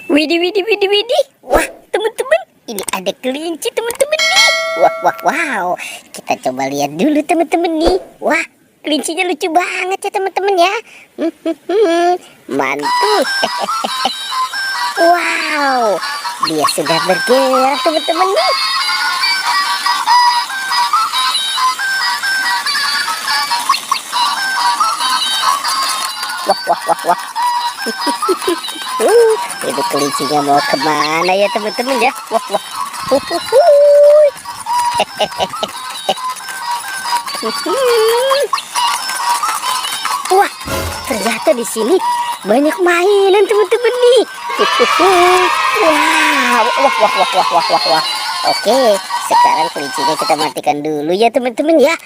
Widih, widih, widih, widih. Wah, teman-teman, ini ada kelinci teman-teman nih. Wah, wah, wow. Kita coba lihat dulu teman-teman nih. Wah, kelincinya lucu banget ya teman-teman ya. Mantul. Wow, dia sudah bergerak teman-teman nih. Wah, wah, wah, wah. Ini kelincinya mau kemana ya teman-teman ya? Wah, wah. Wah, ternyata di sini banyak mainan teman-teman nih. Wow, wah, wah, wah, wah, wah, wah, wah. Oke, sekarang kelincinya kita matikan dulu ya teman-teman ya.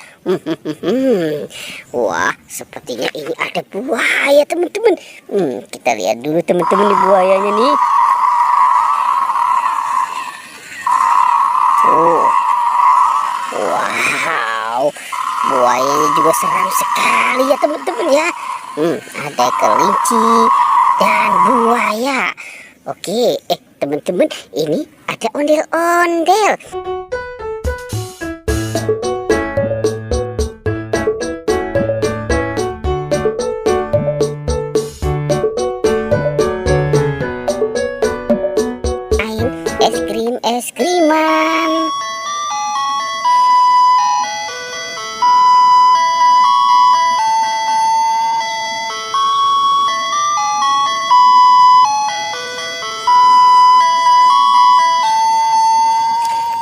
Wah, sepertinya ini ada buaya teman-teman. Kita lihat dulu teman-teman di buayanya nih. Wow, buayanya juga seram sekali ya teman-teman ya. Ada kelinci dan buaya. Oke, teman-teman, ini ada ondel-ondel. Es krim, es kriman.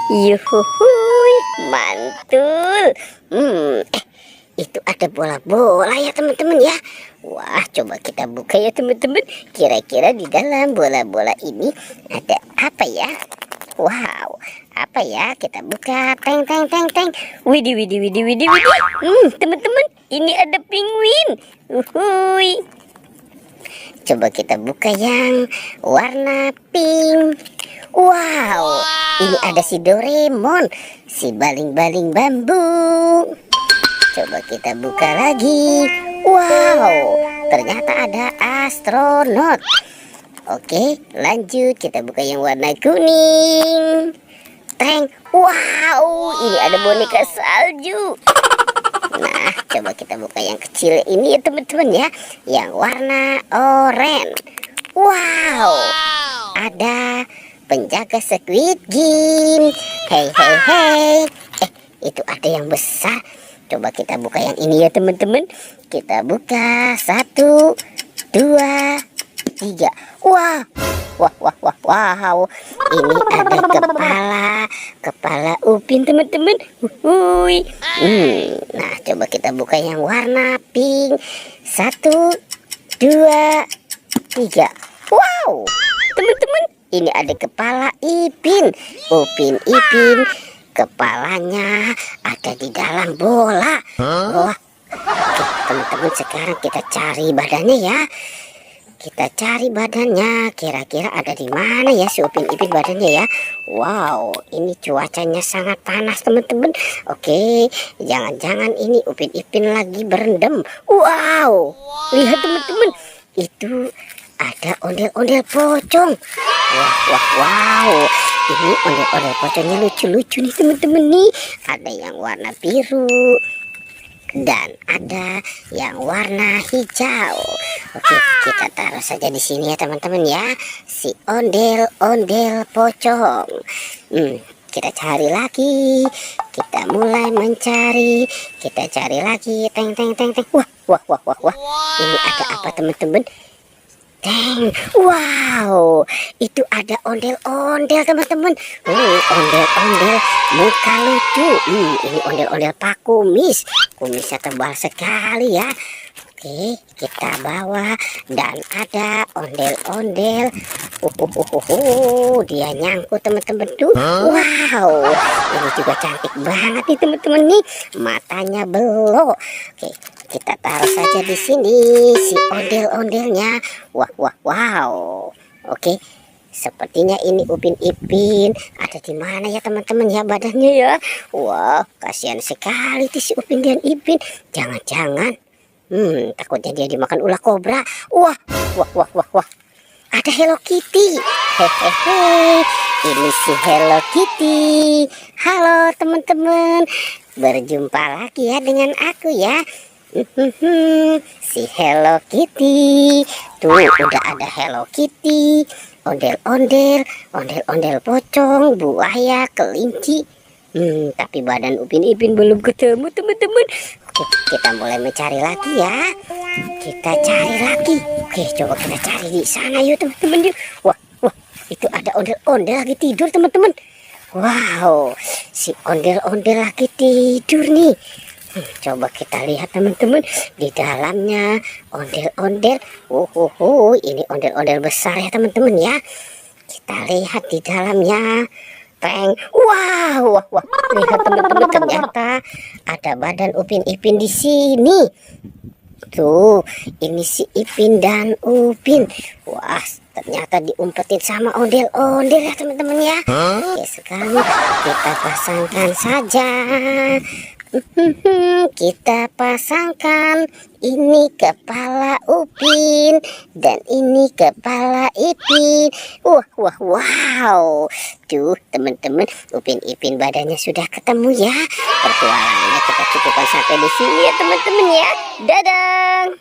Yuhuhuy, mantul. Itu ada bola-bola ya teman-teman ya. Wah, coba kita buka ya teman-teman. Kira-kira di dalam bola-bola ini ada apa ya? Wow, apa ya? Kita buka. Teng, teng, teng, teng. Widih, widih, widih, widih, widih. Teman-teman, ini ada penguin. Uhuy. Coba kita buka yang warna pink. Wow, ini ada si Doraemon, si baling-baling bambu. Coba kita buka lagi. Wow, ternyata ada astronot. Oke, lanjut kita buka yang warna kuning. Teng. Wow, ini ada boneka salju. Nah, coba kita buka yang kecil ini ya teman-teman ya, yang warna oranye. Wow, ada penjaga Squid Game. Hei, hei, hei. Itu ada yang besar. Coba kita buka yang ini ya teman-teman. Kita buka 1, 2, 3. Wah, wah, wah, wah, wow. Ini ada kepala upin teman-teman. Nah, coba kita buka yang warna pink. 1, 2, 3. Wow, teman-teman, ini ada kepala Ipin. Upin Ipin, kepalanya ada di dalam bola. Wah, oke, teman-teman, sekarang kita cari badannya ya. Kita cari badannya, kira-kira ada di mana ya si Upin Ipin badannya ya. Wow, ini cuacanya sangat panas teman-teman. Oke, jangan-jangan ini Upin Ipin lagi berendam. Wow, lihat teman-teman, itu ada ondel-ondel pocong. Wah, wah, wow, ini ondel-ondel pocongnya lucu-lucu nih teman-teman nih. Ada yang warna biru dan ada yang warna hijau. Oke, kita taruh saja di sini ya teman-teman ya, si ondel-ondel pocong. Kita cari lagi, kita mulai mencari, kita cari lagi. Teng, teng, teng, teng. Wah, wah, wah, wah, wah. Ini ada apa teman-teman? Teng, wow, itu ada ondel-ondel teman-teman. Ondel-ondel muka lucu. Ini ondel-ondel Pak Kumis. Kumisnya tebal sekali ya. Oke, kita bawa dan ada ondel-ondel. Dia nyangkut teman-teman tuh. Wow, ini juga cantik banget nih teman-teman nih. Matanya belok. Oke, kita taruh saja di sini si ondel-ondelnya. Wah, wah, wow. Oke, sepertinya ini Upin Ipin ada di mana ya teman-teman ya badannya ya. Wah, kasihan sekali tuh si Upin dan Ipin. Jangan-jangan takutnya dia dimakan ular kobra. Wah, wah, wah, wah, wah. ada Hello Kitty. Hehehe, ini si Hello Kitty. Halo teman-teman, berjumpa lagi ya dengan aku ya. Si Hello Kitty. Tuh udah ada Hello Kitty, ondel-ondel, ondel-ondel pocong, buaya, kelinci. Tapi badan Upin Ipin belum ketemu teman-teman. Oke, kita mulai mencari lagi ya. Kita cari lagi. Oke, coba kita cari di sana yuk teman-teman yuk. Wah, itu ada ondel-ondel lagi tidur teman-teman. Wow, si ondel-ondel lagi tidur nih. Coba kita lihat teman-teman, di dalamnya ondel-ondel. Ini ondel-ondel besar ya teman-teman ya. Kita lihat di dalamnya. Peng. Wow, lihat teman-teman, ternyata ada badan Upin Ipin di sini. Tuh, ini si Ipin dan Upin. Wah, ternyata diumpetin sama ondel-ondel ya teman-teman ya. Oke, sekarang kita pasangkan saja. Kita pasangkan ini kepala Upin dan ini kepala Ipin. Wow. Tuh teman-teman, Upin Ipin badannya sudah ketemu ya. Pertualangannya kita cukupkan sampai di sini ya teman-teman ya. Dadah.